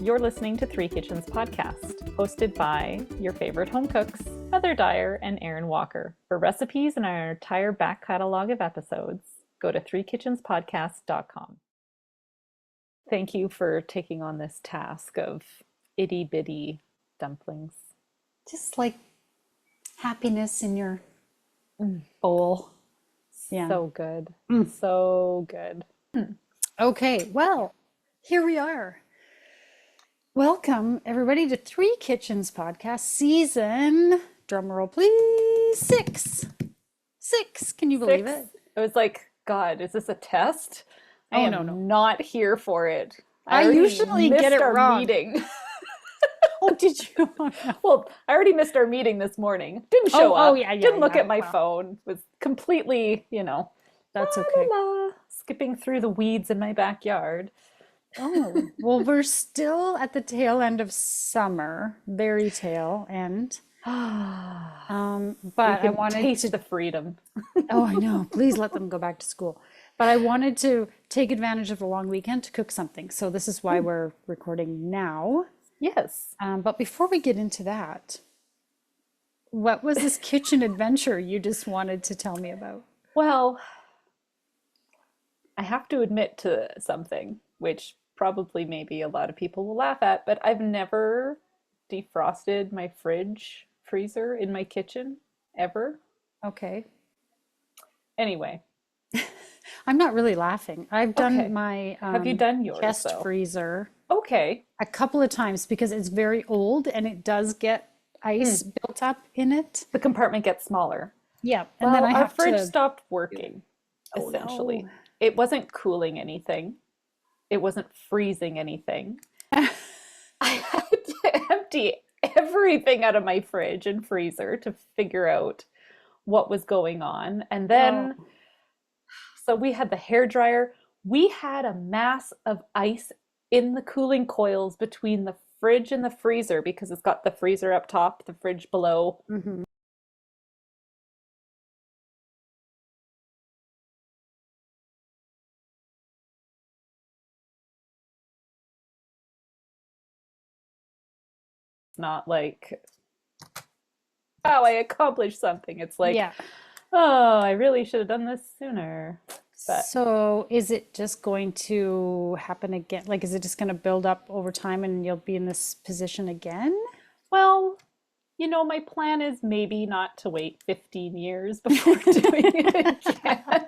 You're listening to Three Kitchens podcast, hosted by your favorite home cooks, Heather Dyer and Erin Walker. For recipes and our entire back catalog of episodes, go to threekitchenspodcast.com. Thank you for taking on this task of itty bitty dumplings. Just like happiness in your bowl. Yeah. So good. So good. Okay, well, here we are. Welcome, everybody, to Three Kitchens podcast season, drumroll please, 6. 6, can you believe it? I was like, God, is this a test? I am not here for it. I usually get it wrong. Meeting. Oh, did you? Oh, no. Well, I already missed our meeting this morning. Didn't show up. Yeah, Didn't look at my phone. Was completely, That's okay. Skipping through the weeds in my backyard. Oh, well, we're still at the tail end of summer, very tail end. But I wanted taste to the freedom. Oh, I know. Please let them go back to school. But I wanted to take advantage of the long weekend to cook something. So this is why we're recording now. Yes. But before we get into that, what was this kitchen adventure you just wanted to tell me about? Well, I have to admit to something, which probably maybe a lot of people will laugh at, but I've never defrosted my freezer in my kitchen, ever. Okay. Anyway. I'm not really laughing. I've done my have you done yours, chest though? freezer Okay. a couple of times because it's very old and it does get ice built up in it. The compartment gets smaller. Yeah. And then I our have fridge to stopped working, essentially. no. It wasn't cooling anything. It wasn't freezing anything. I had to empty everything out of my fridge and freezer to figure out what was going on. And then, so we had the hair dryer. We had a mass of ice in the cooling coils between the fridge and the freezer because it's got the freezer up top, the fridge below. Mm-hmm. Not like, wow, I accomplished something. It's like, Yeah. oh, I really should have done this sooner. But So is it just going to happen again? Like, is it just going to build up over time and you'll be in this position again? well, my plan is maybe not to wait 15 years before doing it again.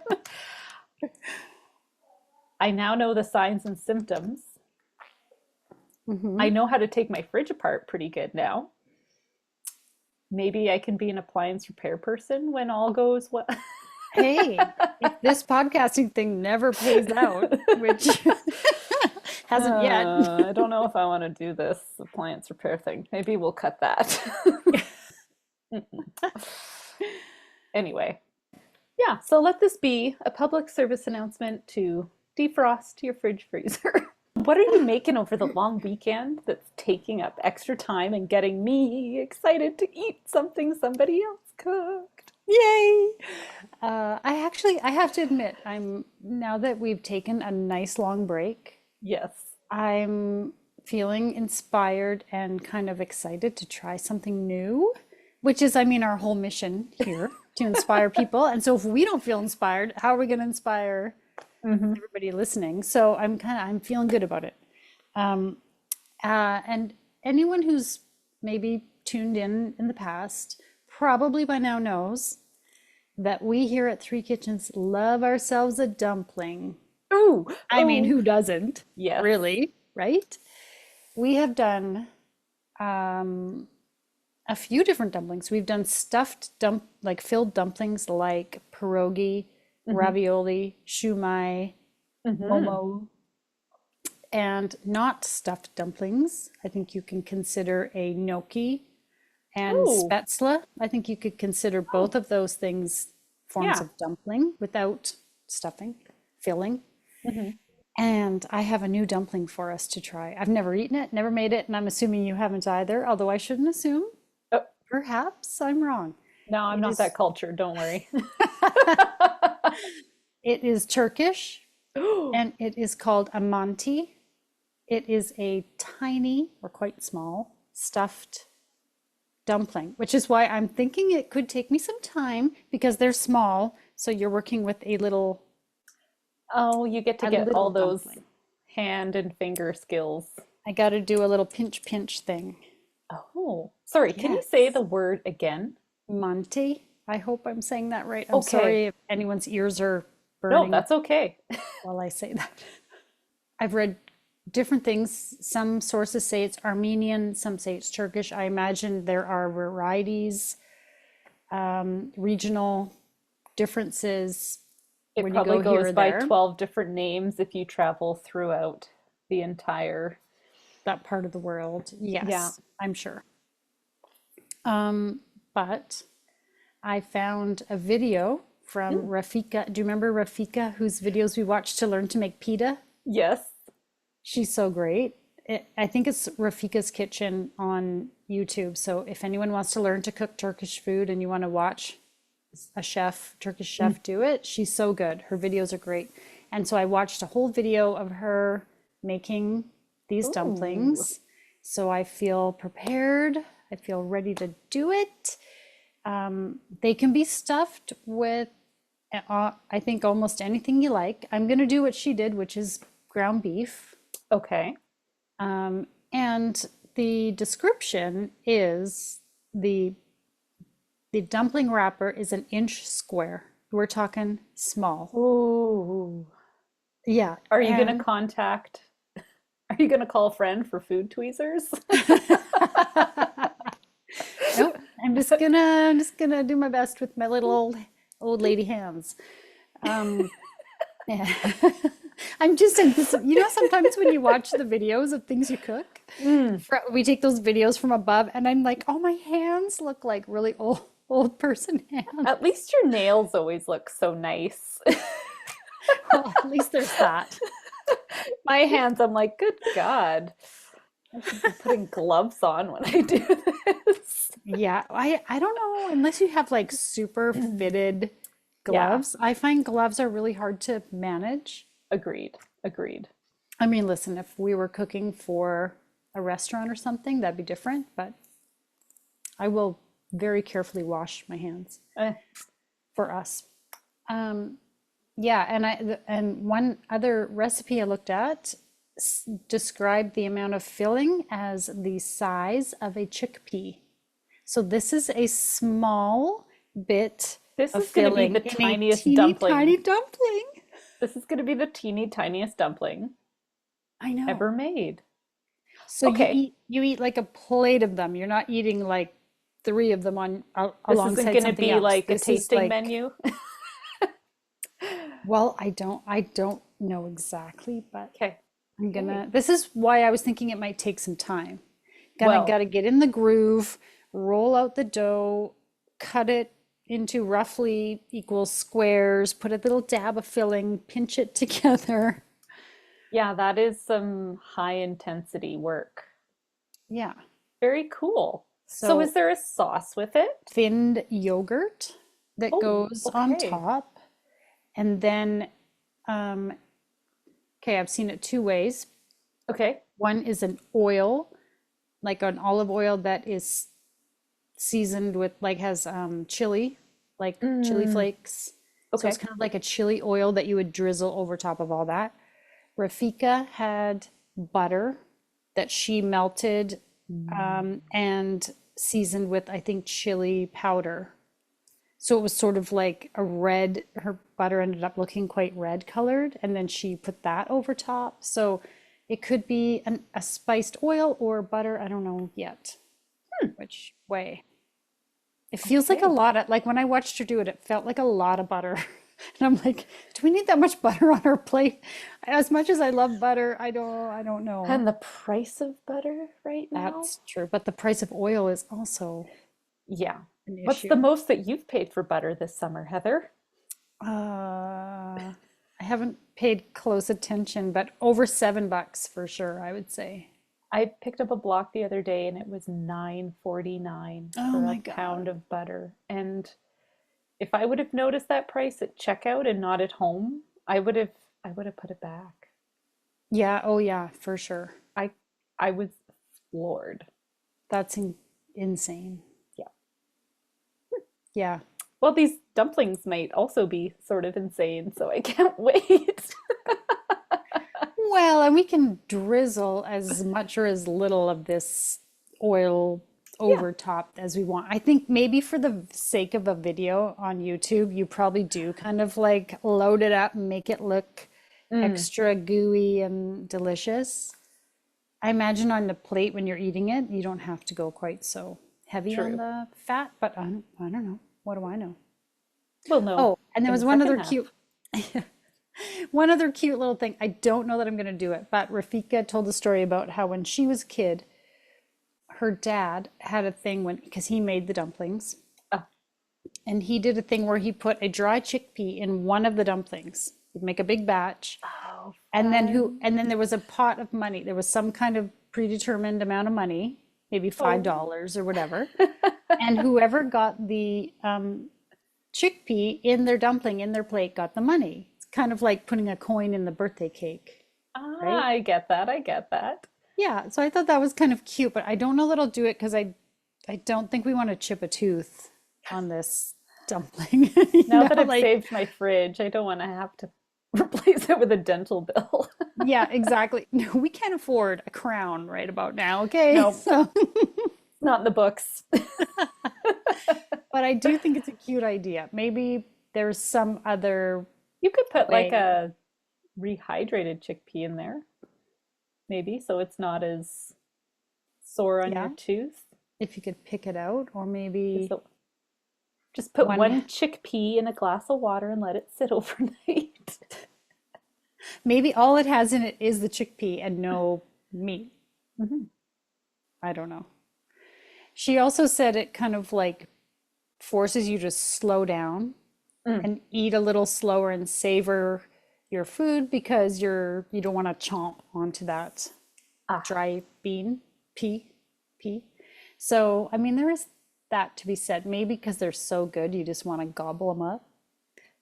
I now know the signs and symptoms. Mm-hmm. I know how to take my fridge apart pretty good now. Maybe I can be an appliance repair person when all goes well. Hey, if this podcasting thing never pays out, which hasn't yet. I don't know if I want to do this appliance repair thing. Maybe we'll cut that. Anyway, yeah, so let this be a public service announcement to defrost your fridge freezer. What are you making over the long weekend that's taking up extra time and getting me excited to eat something somebody else cooked? Yay! I have to admit, now that we've taken a nice long break, Yes. I'm feeling inspired and kind of excited to try something new, which is, our whole mission here to inspire people. And so if we don't feel inspired, how are we going to inspire everybody listening? So I'm feeling good about it. And anyone who's maybe tuned in the past probably by now knows that we here at Three Kitchens love ourselves a dumpling. Ooh. Who doesn't? Yes. Really, right? We have done a few different dumplings. We've done stuffed filled dumplings like pierogi, ravioli, shumai, momo, and not stuffed dumplings. I think you can consider a gnocchi and spätzle. I think you could consider both of those things forms of dumpling without stuffing, filling. And I have a new dumpling for us to try. I've never eaten it, never made it, and I'm assuming you haven't either, although I shouldn't assume. Perhaps I'm wrong. No, I'm not that cultured, don't worry. It is Turkish, and it is called a Manti. It is a tiny or quite small stuffed dumpling, which is why I'm thinking it could take me some time because they're small. So you're working with Oh, you get to a get little all those dumpling. hand and finger skills. I got to do a little pinch pinch thing. Oh, sorry, can you say Yes. the word again? Manti. I hope I'm saying that right. I'm Okay. sorry if anyone's ears are No, burning that's okay. while I say that. I've read different things. Some sources say it's Armenian, some say it's Turkish. I imagine there are varieties, regional differences It when you probably go here goes or by there, 12 different names if you travel throughout the entire. that part of the world. Yeah. Yes, I'm sure. But I found a video from Mm, Rafika. Do you remember Rafika, whose videos we watched to learn to make pita? yes. She's so great. I think it's Rafika's Kitchen on YouTube. So if anyone wants to learn to cook Turkish food and you want to watch a chef, Turkish Mm. chef, do it, she's so good. Her videos are great. And so I watched a whole video of her making these Ooh. dumplings. So I feel prepared. I feel ready to do it. They can be stuffed with, I think, almost anything you like. I'm going to do what she did, which is ground beef. Okay. And the description is the the dumpling wrapper is an inch square. We're talking small. Ooh. Yeah, Are you going to and contact, are you going to call a friend for food tweezers? nope, I'm just gonna do my best with my little old lady hands. Um, yeah. Sometimes when you watch the videos of things you cook, Mm. we take those videos from above, and I'm like, oh, my hands look like really old person At hands. least your nails always look so nice. Well, at least there's that. My hands, I'm like, good God. I should be putting gloves on when I do this. Yeah, I don't know unless you have like super fitted Yeah, gloves. I find gloves are really hard to manage. agreed. Agreed. I mean, listen, if we were cooking for a restaurant or something, that'd be different, but I will very carefully wash my hands Eh, for us. Um, yeah, and one other recipe I looked at described the amount of filling as the size of a chickpea. So this is a small bit this of is going to be filling the in a tiniest teeny dumpling. tiny dumpling. This is going to be the teeny tiniest dumpling I know. ever made. So Okay, you eat like a plate of them. You're not eating like three of them on this isn't alongside going to something be else. like a This is tasting like, menu. well, I don't know exactly, but Okay, okay. this is why I was thinking it might take some time. Well, Gotta get in the groove, roll out the dough, cut it into roughly equal squares, put a little dab of filling, pinch it together. yeah, that is some high intensity work. Yeah. Very cool. So is So there a sauce with it? thinned yogurt that Oh, goes on okay. top. And then, um, okay, I've seen it two ways. Okay. One is an oil, like an olive oil that is seasoned with, like, has chili, like chili Mm, flakes. So it's okay. kind of like a chili oil that you would drizzle over top of all that. Rafika had butter that she melted Mm. and seasoned with, I think, chili powder. So it was sort of like a red, her butter ended up looking quite red colored, and then she put that over top. So it could be a spiced oil or butter. I don't know yet which way. It feels like a Okay. lot of, like when I watched her do it, it felt like a lot of butter. And I'm like, do we need that much butter on our plate? As much as I love butter, I don't know. And the price of butter right now? That's true. But the price of oil is also Yeah. an What's the issue. most that you've paid for butter this summer, Heather? I haven't paid close attention, but over $7 for sure, I would say. I picked up a block the other day and it was 9.49 Oh for a my God. pound of butter. And if I would have noticed that price at checkout and not at home, I would have put it back. Yeah, oh yeah, for sure. I I was floored. That's insane. Yeah. Yeah. Well, these dumplings might also be sort of insane, so I can't wait. Well, and we can drizzle as much or as little of this oil Yeah. over top as we want. I think maybe for the sake of a video on YouTube, you probably do kind of like load it up and make it look Mm, extra gooey and delicious. I imagine on the plate when you're eating it, you don't have to go quite so heavy on true. the fat, but I don't know. What do I know? We'll know Oh, and there in the was one second other half. cute one other cute little thing. I don't know that I'm going to do it, but Rafika told a story about how when she was a kid, her dad had a thing when, because he made the dumplings, Oh, and he did a thing where he put a dry chickpea in one of the dumplings. He'd make a big batch, oh, and fun. then there was a pot of money. There was some kind of predetermined amount of money, maybe Oh. $5 or whatever. And whoever got the chickpea in their dumpling in their plate got the money. It's kind of like putting a coin in the birthday cake, Ah, right? I get that. I get that. Yeah, so I thought that was kind of cute, but I don't know that I'll do it because I don't think we want to chip a tooth on this dumpling. Now that I've Like saved my fridge, I don't want to have to replace it with a dental bill. yeah, exactly. No, we can't afford a crown right about now, okay? No, So, not in the books. but I do think it's a cute idea. Maybe there's some other You could put like way. a rehydrated chickpea in there, maybe, so it's not as sore on your Yeah, tooth. if you could pick it out, or Just, maybe just put one, one chickpea in a glass of water and let it sit overnight. maybe all it has in it is the chickpea and no meat. Mhm. I don't know. She also said it kind of like forces you to slow down Mm. and eat a little slower and savor your food because you don't want to chomp onto that Ah, dry pea, pea. So, I mean, there is that to be said. Maybe because they're so good, you just want to gobble them up.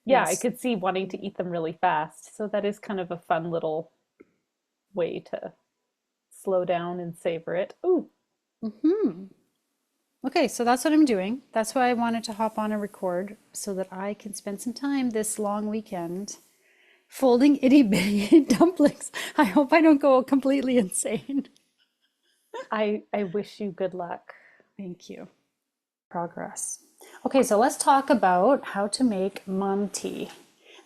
yeah, I Yes. could see wanting to eat them really fast. So that is kind of a fun little way to slow down and savor it. Ooh, Hmm. Okay, so that's what I'm doing. That's why I wanted to hop on and record so that I can spend some time this long weekend folding itty bitty dumplings. I hope I don't go completely insane. I wish you good luck. Thank you. Progress. Okay, so let's talk about how to make Manti,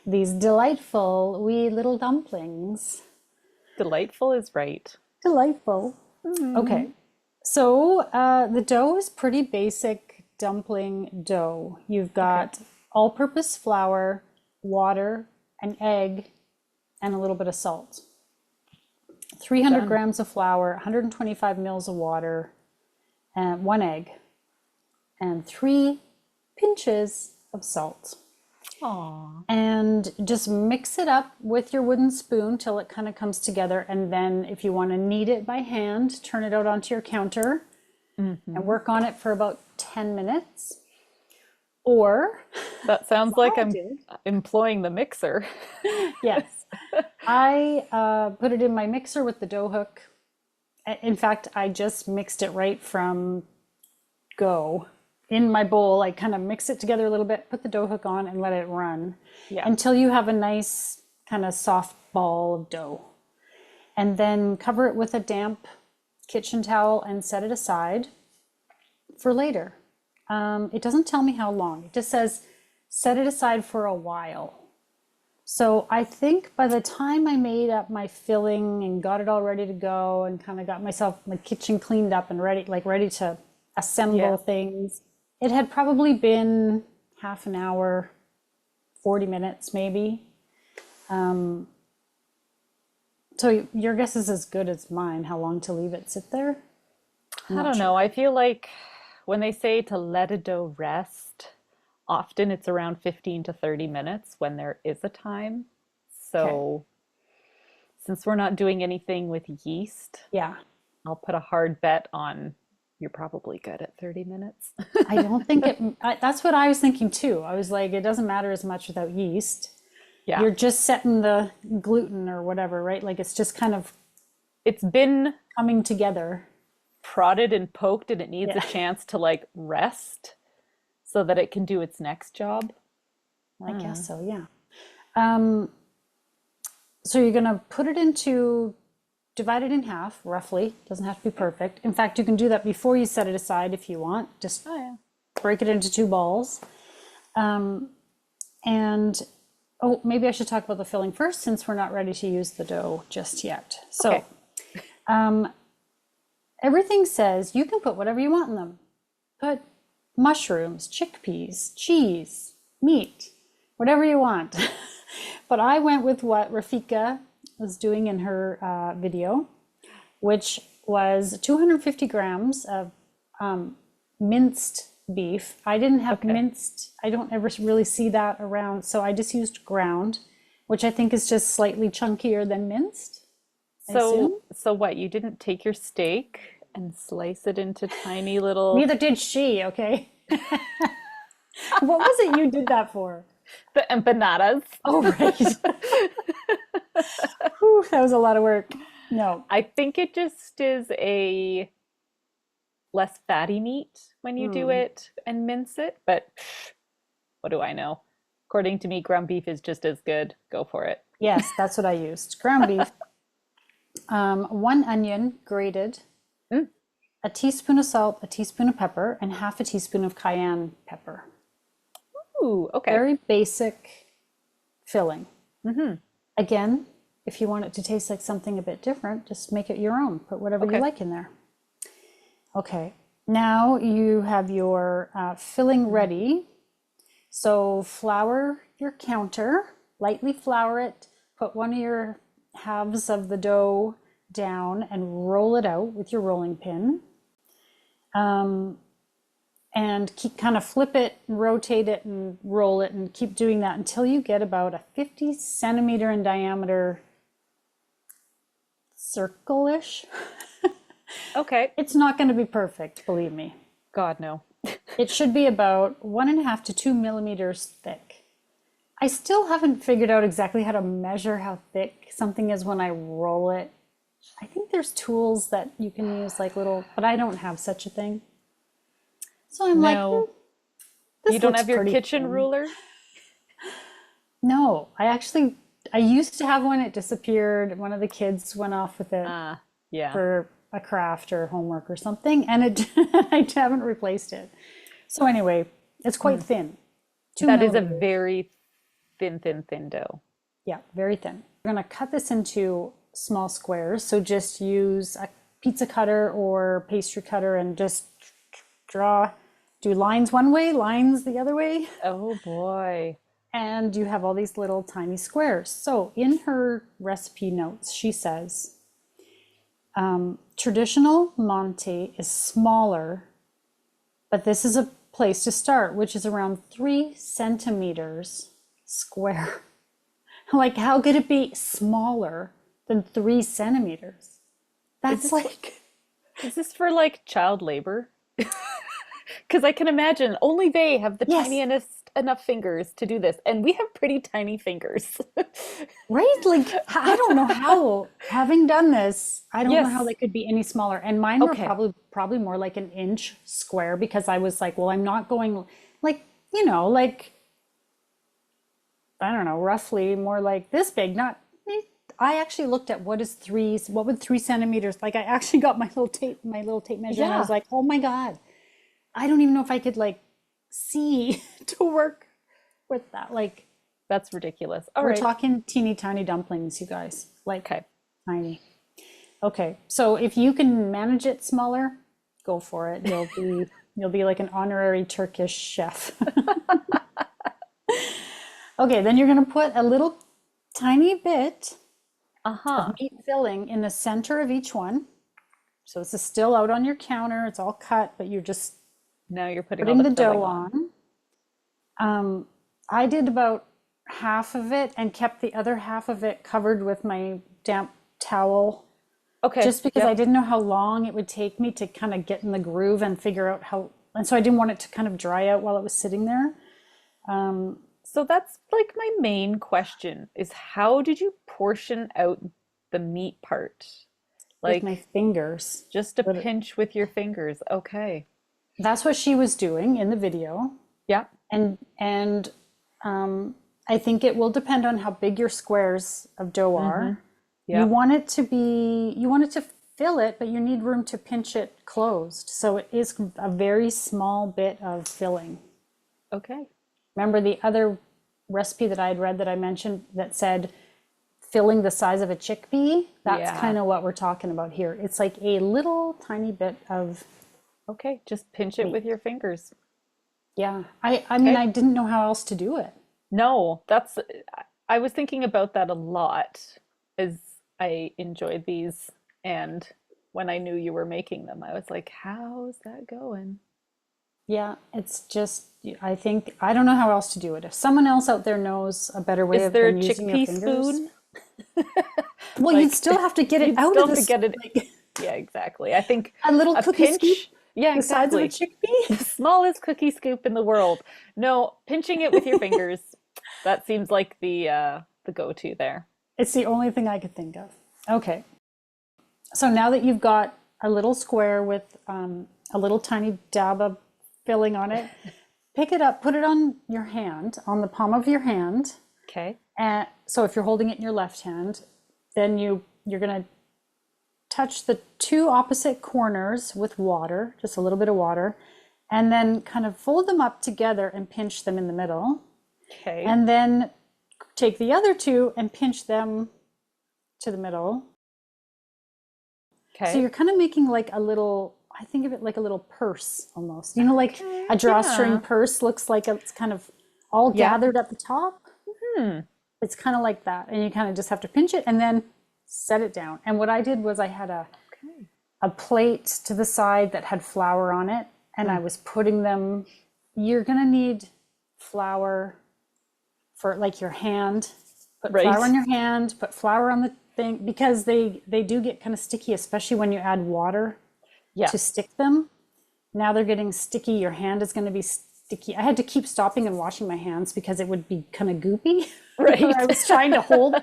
these delightful wee little dumplings. Delightful is right. Delightful. Mm. Okay, so the dough is pretty basic dumpling dough. You've Okay, got all-purpose flour, water, an egg, and a little bit of salt. 300 done. grams of flour, 125 mils of water, and one egg, and 3 pinches of salt. Aw. And just mix it up with your wooden spoon till it kind of comes together. And then if you want to knead it by hand, turn it out onto your counter and Hmm. work on it for about 10 minutes. Or, That as sounds like I I'm did, employing the mixer. yes, I put it in my mixer with the dough hook. In fact, I just mixed it right from go. In my bowl, I kind of mix it together a little bit, put the dough hook on, and let it run Yeah, until you have a nice kind of soft ball of dough. And then cover it with a damp kitchen towel and set it aside for later. It doesn't tell me how long, it just says set it aside for a while. So I think by the time I made up my filling and got it all ready to go and kind of got myself my kitchen cleaned up and ready, like ready to assemble yeah. things, it had probably been half an hour, 40 minutes maybe. So your guess is as good as mine, how long to leave it sit there? I'm I not don't know. sure. I feel like when they say to let a dough rest, often it's around 15 to 30 minutes when there is a time. Okay. So since we're not doing anything with yeast, Yeah. I'll put a hard bet on you're probably good at 30 minutes. I don't think it, that's what I was thinking too. I was like, it doesn't matter as much without yeast. Yeah. You're just setting the gluten or whatever, right? Like it's just kind of It's been coming together. prodded and poked and it needs a Yeah, chance to like rest so that it can do its next job. I guess so, yeah. Um, so you're gonna put it into, divide it in half, roughly. Doesn't have to be perfect. In fact, you can do that before you set it aside if you want. Just Oh yeah. break it into two balls. Um, and oh, maybe I should talk about the filling first since we're not ready to use the dough just yet. So Okay. everything says you can put whatever you want in them. Put mushrooms, chickpeas, cheese, meat, whatever you want. But I went with what Rafika was doing in her video, which was 250 grams of minced beef. I didn't have Okay. minced, I don't ever really see that around, so I just used ground, which I think is just slightly chunkier than minced, I assume. So what? You didn't take your steak and slice it into tiny little Neither did she, okay? What was it you did that for? the empanadas. Oh, right. Whew, that was a lot of work. No. I think it just is a less fatty meat when you do Mm. it and mince it, but what do I know? According to me, ground beef is just as good. Go for it. Yes, that's what I used. Ground beef, one onion grated, Mm. a teaspoon of salt, a teaspoon of pepper, and half a teaspoon of cayenne pepper. Ooh, okay. Very basic filling. Again, if you want it to taste like something a bit different, just make it your own. Put whatever you Okay. like in there. Okay, now you have your filling ready. So flour your counter, lightly flour it, put one of your halves of the dough down and roll it out with your rolling pin. And keep kind of flip it, rotate it, and roll it, and keep doing that until you get about a 50 centimeter in diameter circle-ish. Okay. It's not going to be perfect, believe me. God, no. It should be about 1.5 to 2 millimeters thick. I still haven't figured out exactly how to measure how thick something is when I roll it. I think there's tools that you can use, like little, but I don't have such a thing. So I'm like, No. this You don't looks have your pretty kitchen thin. ruler? No, I used to have one. It disappeared. One of the kids went off with it Yeah. for a craft or homework or something, and it I haven't replaced it. So anyway, it's quite thin. Two That is a millimeters. very thin dough. Yeah, very thin. We're gonna cut this into small squares. So just use a pizza cutter or pastry cutter and just do lines one way, lines the other way. Oh boy. And you have all these little tiny squares. So in her recipe notes, she says, traditional Manti is smaller, but this is a place to start, which is around 3 centimeters square. Like, how could it be smaller than 3 centimeters? That's like, Is this for like child labor? Because I can imagine only they have the yes, tiniest enough fingers to do this, and we have pretty tiny fingers. right? Like, I don't know how, having done this, I don't know how Yes. they could be any smaller. And mine were Okay. probably more like an inch square because I was like, well, I'm not going like, you know, like, I don't know, roughly more like this big, not. I actually looked at what would 3 centimeters, like I actually got my little tape measure and I was Yeah. like, oh my God, I don't even know if I could like see to work with that. Like, That's ridiculous. All we're right. talking teeny tiny dumplings, you guys, like Okay. tiny. Okay, so if you can manage it smaller, go for it. You'll be like an honorary Turkish chef. Okay, then you're gonna put a little tiny bit of Uh-huh. meat filling in the center of each one. So this is still out on your counter. It's all cut, but you're just Now you're putting all putting the the filling dough on. on. I did about half of it and kept the other half of it covered with my damp towel Okay. just because I Yep. didn't know how long it would take me to kind of get in the groove and figure out how, and so I didn't want it to kind of dry out while it was sitting there. So that's like my main question is how did you portion out the meat part? with my Like fingers. just a But pinch with your fingers. Okay. that's what she was doing in the video. Yeah. And I think it will depend on how big your squares of dough Mm-hmm. are. Yep. You want it to fill it, but you need room to pinch it closed. So it is a very small bit of filling. Okay. Remember the other recipe that I had read that I mentioned that said filling the size of a chickpea? That's Yeah. kind of what we're talking about here. It's like a little tiny bit of Okay. Just pinch it meat. with your fingers. Yeah. I mean, Okay. I didn't know how else to do it. No, I was thinking about that a lot as I enjoyed these. And when I knew you were making them, I was like, how's that going? Yeah, it's just, I think, I don't know how else to do it. If someone else out there knows a better way Is there a than using your chickpea fingers, spoon? well, you'd Like, still have to get it you'd out still of have to this, get it. like Yeah, exactly. I think a little a cookie scoop pinch, yeah, the size of a exactly. The chickpea. smallest cookie scoop in the world. No, pinching it with your fingers. That seems like the go-to there. It's the only thing I could think of. Okay, so now that you've got a little square with a little tiny dab of filling on it, pick it up, put it on your hand, on the palm of your hand. Okay. And so if you're holding it in your left hand, then you're going to touch the two opposite corners with water, just a little bit of water, and then kind of fold them up together and pinch them in the middle. Okay. And then take the other two and pinch them to the middle. So Okay. you're kind of making like a little, I think of it like a little purse almost. You know, like Okay. a drawstring Yeah. purse looks like it's kind of all Yeah. gathered at the top. Hmm. It's kind of like that. And you kind of just have to pinch it and then set it down. And what I did was I had Okay. a plate to the side that had flour on it. And I was putting them, you're going to need flour for like your hand. Put flour on Right. your hand, put flour on the thing because they do get kind of sticky, especially when you add water Yeah. to stick them. Now they're getting sticky. Your hand is going to be sticky. I had to keep stopping and washing my hands because it would be kind of goopy. Right. I was trying to hold them.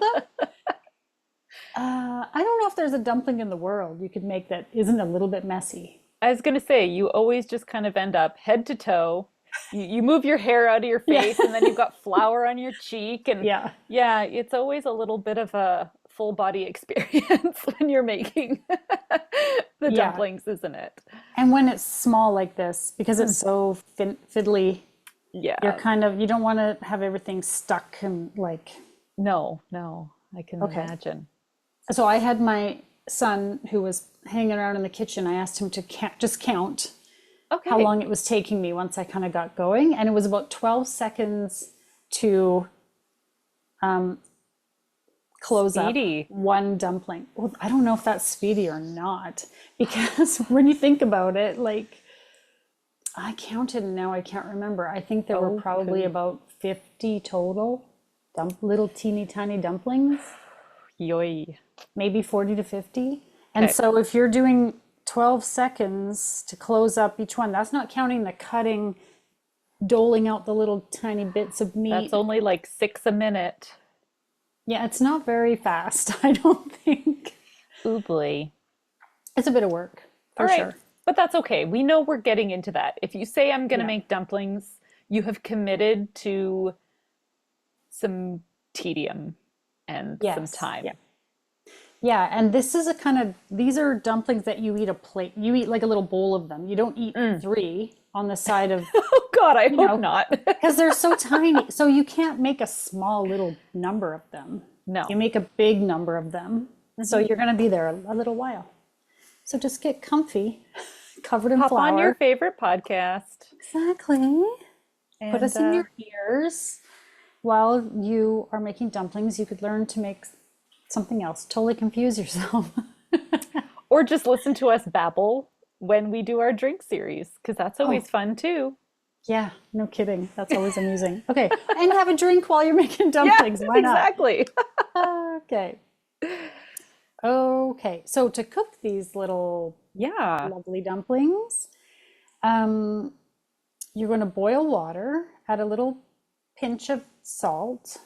I don't know if there's a dumpling in the world you could make that isn't a little bit messy. I was gonna say, you always just kind of end up head to toe. You move your hair out of your Yeah. face, and then you've got flour on your cheek, and Yeah. yeah, it's always a little bit of a full body experience when you're making the Yeah. dumplings, isn't it? And when it's small like this, because it's so fiddly, you're Yeah. kind of, you don't want to have everything stuck and like, No, no, I can okay. imagine. So I had my son who was hanging around in the kitchen. I asked him to just count how Okay. long it was taking me once I kind of got going. And it was about 12 seconds to close up Speedy. one dumpling. Well, I don't know if that's speedy or not, because when you think about it, like I counted and now I can't remember. I think there were probably Okay. about 50 total little teeny tiny dumplings, Yoy. maybe 40 to 50. And Okay. so if you're doing 12 seconds to close up each one, that's not counting the cutting, doling out the little tiny bits of That's meat. only like 6 a minute. Yeah, it's not very fast, I don't think. Oobly. It's a bit of work, All for right. sure. But that's okay. We know we're getting into that. If you say I'm going to Yeah. make dumplings, you have committed to some tedium and some Yes. time. Yeah. Yeah, and this is a kind of, these are dumplings that you eat a plate, you eat like a little bowl of them. You don't eat three on the side of, Oh God, I hope know, not. because they're so tiny. So you can't make a small little number of them. No. You make a big number of them. So you're going to be there a little while. So just get comfy, covered in Hop on your flour. favorite podcast. Exactly. Put And us in your ears. While you are making dumplings, you could learn to make something else. Totally confuse yourself. or just listen to us babble when we do our drink series, because that's always Oh, fun too. yeah, no kidding. That's always amusing. Okay, and have a drink while you're making Yeah, dumplings. Why not? exactly. Okay. Okay, so to cook these little Yeah. lovely dumplings, you're going to boil water, add a little pinch of salt,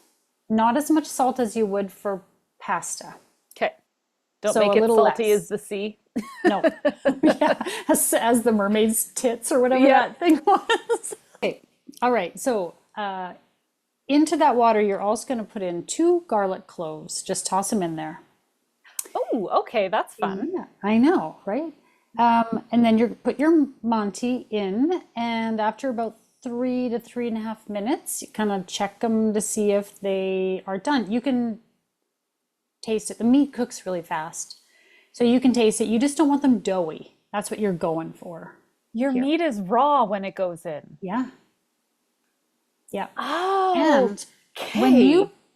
not as much salt as you would for pasta. Okay. Don't So make a it little salty less. as the sea. No. Yeah, as the mermaid's tits or whatever Yeah. that thing was. Okay. All right. So into that water, you're also going to put in 2 garlic cloves. Just toss them in there. Oh, okay, that's fun. Yeah, I know, right? And then you put your Monty in, and after about 3 to 3.5 minutes, you kind of check them to see if they are done. You can taste it. The meat cooks really fast, so you can taste it. You just don't want them doughy. That's what you're going for Your here. meat is raw when it goes in. Yeah, yeah. Oh, And okay.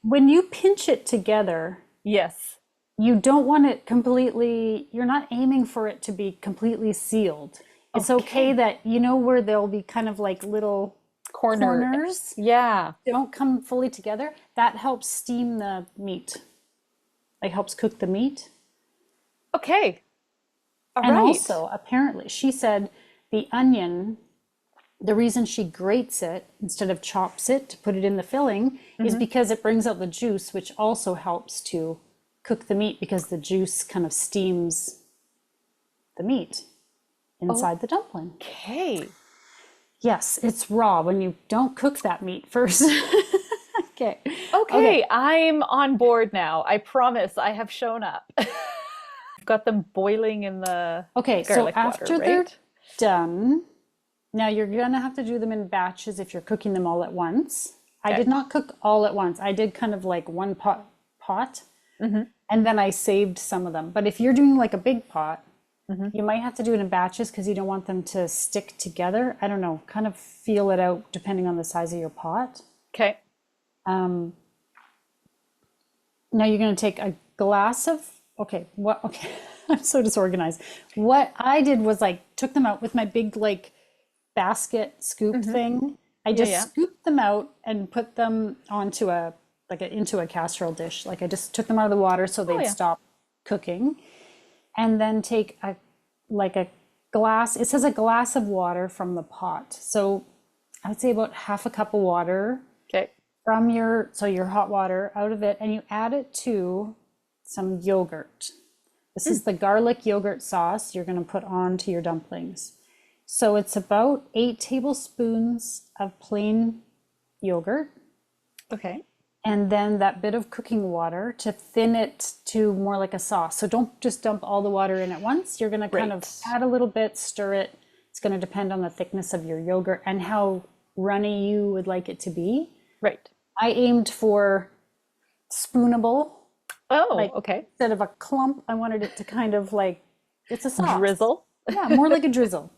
when you pinch it together, Yes. you don't want it completely, you're not aiming for it to be completely sealed. It's okay Okay. that, where there'll be kind of like little Corner. corners, Yeah. don't come fully together. That helps steam the meat, like helps cook the meat. Okay. All And right. also, apparently, she said the onion, the reason she grates it instead of chops it to put it in the filling is Mm-hmm. because it brings out the juice, which also helps to cook the meat because the juice kind of steams the meat inside the dumpling. Okay. Yes, it's raw when you don't cook that meat first. Okay. Okay. Okay, I'm on board now. I promise I have shown up. I've got them boiling in the Okay, so garlic water, after they're right? done, now you're gonna have to do them in batches if you're cooking them all at once. I Okay. did not cook all at once. I did kind of like one pot, Mm-hmm. and then I saved some of them. But if you're doing like a big pot, Mm-hmm. you might have to do it in batches because you don't want them to stick together. I don't know, kind of feel it out depending on the size of your pot. Okay. Um, Now you're going to take a glass of, okay, what, okay, I'm so disorganized. What I did was like took them out with my big like basket scoop Mm-hmm. thing. I Yeah, just yeah. scooped them out and put them onto into a casserole dish. Like I just took them out of the water so Oh, they'd yeah. stop cooking. And then take a glass, it says a glass of water from the pot. So I would say about half a cup of water Okay. from your hot water out of it, and you add it to some yogurt. This Mm. is the garlic yogurt sauce you're going to put onto your dumplings. So it's about 8 tablespoons of plain yogurt, Okay. and then that bit of cooking water to thin it to more like a sauce. So don't just dump all the water in at once. You're going to kind of Right. add a little bit, stir it. It's going to depend on the thickness of your yogurt and how runny you would like it to be. Right. I aimed for spoonable, Oh, like okay. instead of a clump, I wanted it to kind of like, it's a sauce. Drizzle. Yeah, more like a drizzle.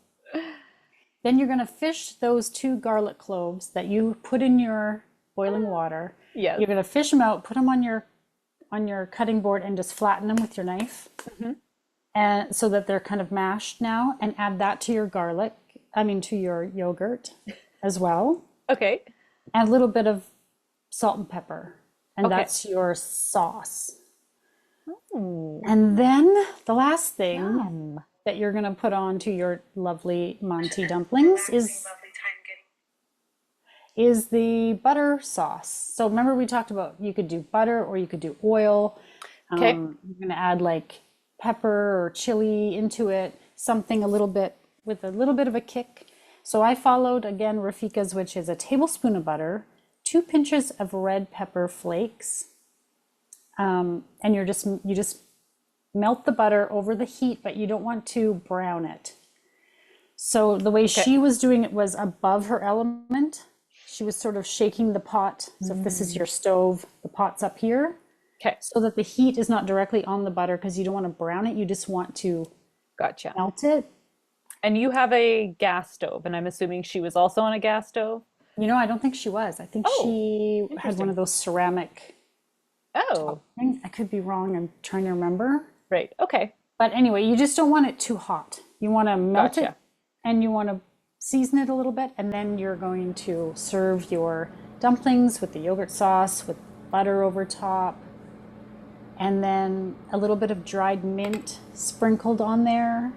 Then you're going to fish those 2 garlic cloves that you put in your boiling water. Yes. You're going to fish them out, put them on your cutting board and just flatten them with your knife. Mm-hmm. And so that they're kind of mashed now, and add that to your to your yogurt as well. Okay. Add a little bit of salt and pepper, and Okay. that's your sauce. Ooh, And then the last thing yum. that you're going to put onto your lovely Monty dumplings is the butter sauce. So remember we talked about you could do butter or you could do oil. Okay. You're going to add like pepper or chili into it, something a little bit with a little bit of a kick. So I followed again Rafika's, which is a tablespoon of butter, 2 pinches of red pepper flakes, and you just melt the butter over the heat, but you don't want to brown it. So the way Okay. she was doing it was above her element. She was sort of shaking the pot. So if this is your stove, the pot's up here, Okay. so that the heat is not directly on the butter because you don't want to brown it. You just want to Gotcha. melt it. And you have a gas stove, and I'm assuming she was also on a gas stove? I don't think she was. I think Oh, she had one interesting. of those ceramic Oh, things. I could be wrong. I'm trying to remember. right. Okay. But anyway, you just don't want it too hot. You want to melt it Gotcha. and you want to season it a little bit. And then you're going to serve your dumplings with the yogurt sauce with butter over top. And then a little bit of dried mint sprinkled on there,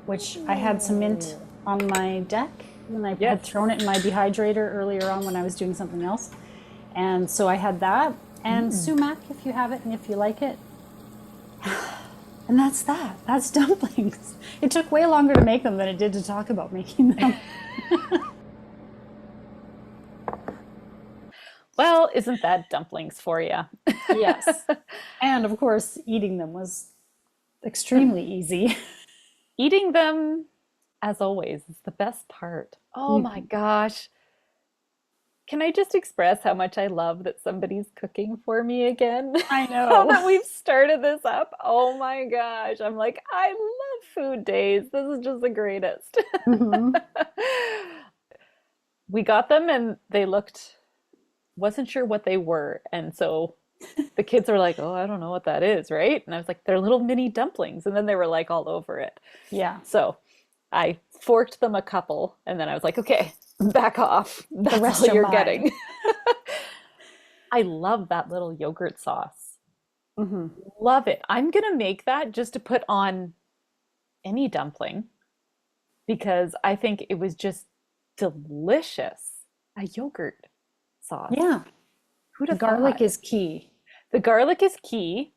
which I had some mint on my deck. and I Yes. had thrown it in my dehydrator earlier on when I was doing something else. And so I had that and sumac if you have it and if you like it. And that's that. That's dumplings. It took way longer to make them than it did to talk about making them. Well, isn't that dumplings for you? Yes. And of course, eating them was extremely easy. Eating them, as always, is the best part. Oh my gosh. Can I just express how much I love that somebody's cooking for me again? I Now know. that we've started this up, oh my gosh. I'm like, I love food days. This is just the greatest. Hmm. We got them and they looked, wasn't sure what they were. And so the kids were like, oh, I don't know what that is, right? And I was like, they're little mini dumplings. And then they were like all over it. Yeah. So I forked them a couple and then I was like, okay, back off. The That's rest all are you're mine. getting. I love that little yogurt sauce. Hmm. Love it. I'm gonna make that just to put on any dumpling because I think it was just delicious. A yogurt sauce. Yeah. Who'd The have garlic thought? is key. The garlic is key.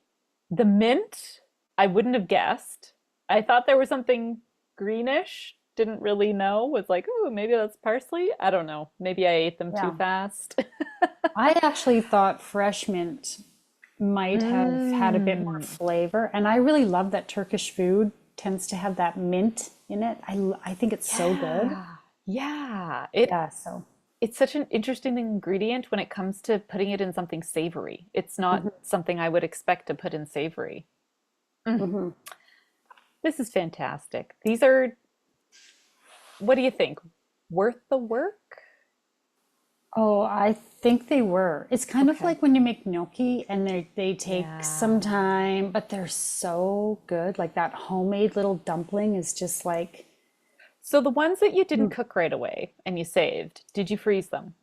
The mint, I wouldn't have guessed. I thought there was something greenish. Didn't really know. Was like, oh, maybe that's parsley. I don't know. Maybe I ate them too Yeah. fast. I actually thought fresh mint might have had a bit more Mm. flavor. And I really love that Turkish food tends to have that mint in it. I think it's so good. Yeah. Yeah. Yeah, so. It's such an interesting ingredient when it comes to putting it in something savory. It's not something I would expect to put in savory. Hmm. This is fantastic. These are, what do you think? Worth the work? Oh, I think they were. It's kind of Okay. like when you make gnocchi and they take Yeah. some time, but they're so good. Like that homemade little dumpling is just like, So the ones that you didn't cook right away and you saved, did you freeze them?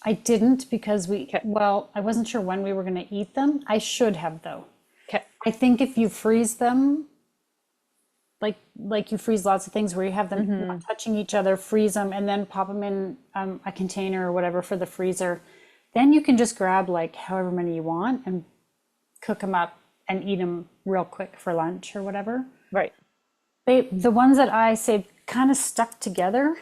I didn't because Okay. well, I wasn't sure when we were going to eat them. I should have though. Okay. I think if you freeze them, like you freeze lots of things where you have them not touching each other, freeze them, and then pop them in a container or whatever for the freezer. Then you can just grab like however many you want and cook them up and eat them real quick for lunch or whatever. Right. The ones that I saved kind of stuck together a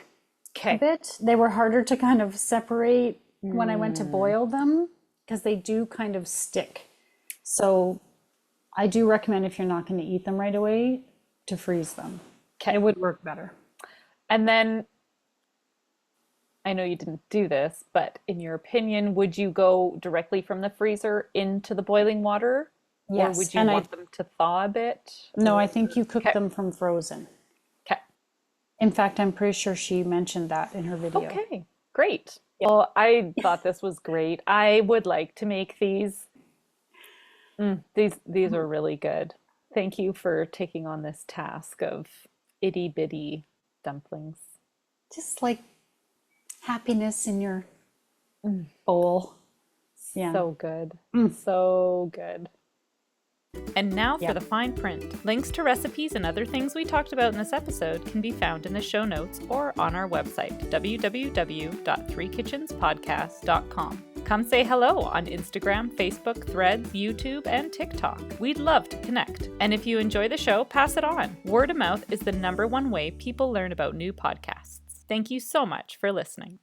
Okay. bit. They were harder to kind of separate when I went to boil them because they do kind of stick. So I do recommend if you're not going to eat them right away to freeze them. Okay. It would work better. And then I know you didn't do this, but in your opinion, would you go directly from the freezer into the boiling water? Or Yes, would you and want them to thaw a bit? no, I think you cook Okay. them from frozen. Okay. In fact, I'm pretty sure she mentioned that in her video. Okay. Great. Well, I thought this was great. I would like to make these. These are really good. Thank you for taking on this task of itty bitty dumplings. Just like happiness in your bowl. Yeah. So good. So good. And now for Yeah. the fine print. Links to recipes and other things we talked about in this episode can be found in the show notes or on our website, www.threekitchenspodcast.com. Come say hello on Instagram, Facebook, Threads, YouTube, and TikTok. We'd love to connect. And if you enjoy the show, pass it on. Word of mouth is the #1 way people learn about new podcasts. Thank you so much for listening.